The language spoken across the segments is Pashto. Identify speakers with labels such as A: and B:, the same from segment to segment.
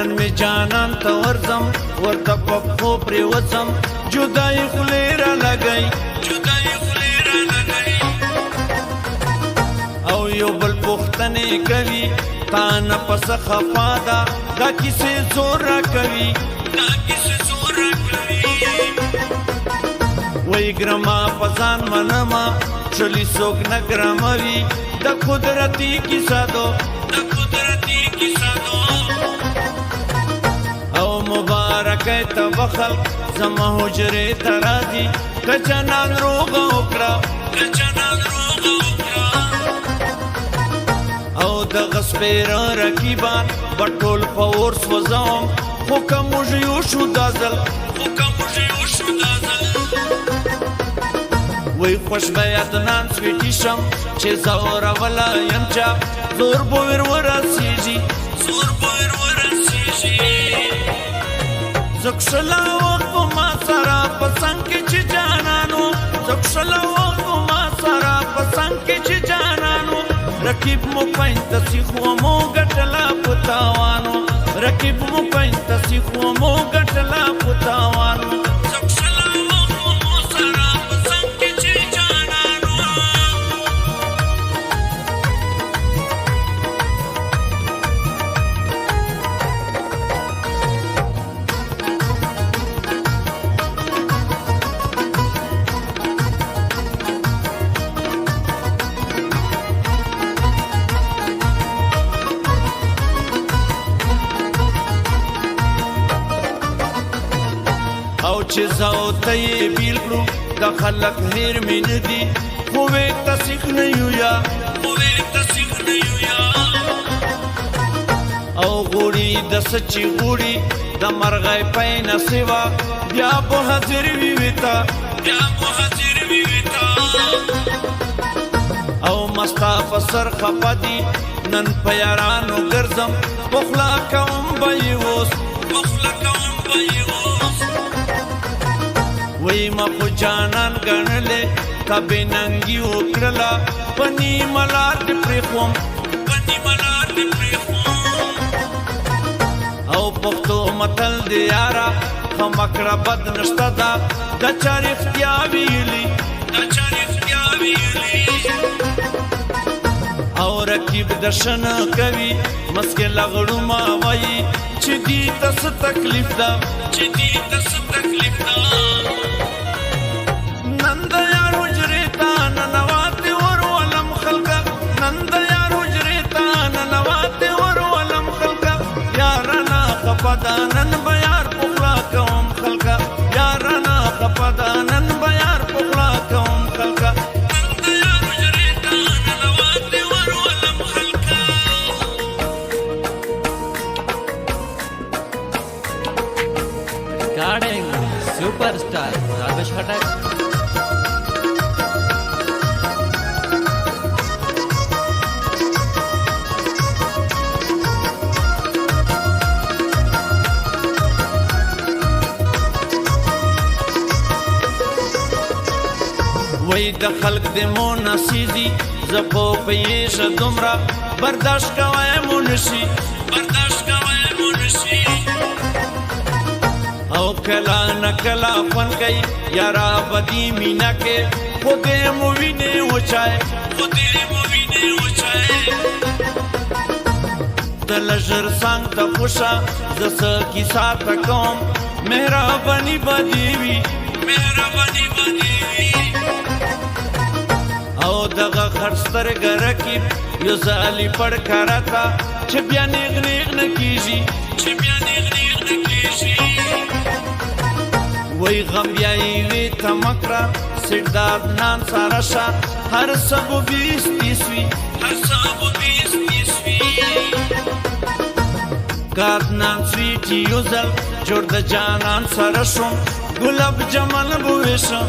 A: نن می جانان ته ورځم ورته په پښو پرېوځم جدایي خولې را لګئ او یو بل پوښتنې کوي تا نه پس خفا ده دا کیسې زور را کوي وای ګرما په ځان منما چلی څوک نه ګرموي د قدرتي کیسه دو او مبارکه ته بخل زما حجرې ته راځي که جانان روغ وکړه او د غسپېره رقیبان به ټول په اور سوځوم خو که موږ یو شو دا ځل وی خوش به یادنان سویټي شم چې زوروله یم چا زور به ورسیږي زکشلا وخت په ما سره په څنګ کې چې جانانو زکشلا وخت په ما سره په څنګ کې چې جانانو رقیب مو پاینتسی خو مو ګټلا پتاوانو رقیب مو پاینتسی خو مو ګټلا پتاوانو او چې زاو ته یې بیل کړو د خلک هیر مې نه دي خو وې تصیح نه یو یا او غوړي د سچي غوړي د مرغۍ پاینه سیوا بیا به حاضر وي وتا او مستا سر خپدي نن په یارانو ګرځم پخلا کوم به اوس وی ما خو جانان ګڼلې کبه ننګي وکړلا پنی ملار دې پرېخوم او پښتو متل دې یارا خمکړه بد نشته دا د چار اختیا ویلي او رقیب درشن کوي مسکه لغړو ما وای چې دې تس تکلیف دا نند یار حجرې ته ننواتې ورولم خلکه نند یار حجرې ته ننواتې ورولم خلکه یارانه خفه ده نن به یار پخلا کوم خلکه یارانه خفه ده نن به یار پخلا کوم خلکه
B: Recording Superstar Ramesh Khatak.
A: وای د خلق د مونسیزي زپو پیش دومره برداشت کوي مونشي او کلا نکلا فن گئی یارا بدی مینا کے خودے موینے وچائے دلجر سانگ تا خوشا زس کی ساتھ کوم مہربانی بدیوی او دغه خرستر گرکی یو زالی پڑ کراتا چھ بیا نیغ نکیجی وی غم بیایی وی تمکرا سرداد نان سارشا هر سبو 20-30 وی گاد نان سویٹی یوزل جوڑ د جانان سارشم گلاب جمال بویشم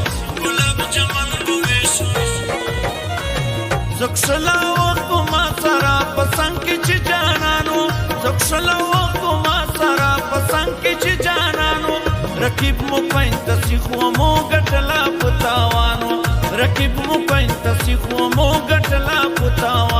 A: زکشلا وقت ما سارا پسنگ چی جانانو زکشلا وقت ما سارا پسنگ چی جانانو رقیب مو پاینتسی خو مو ګټلا پتاوانو رقیب مو پاینتسی خو مو ګټلا پتاوانو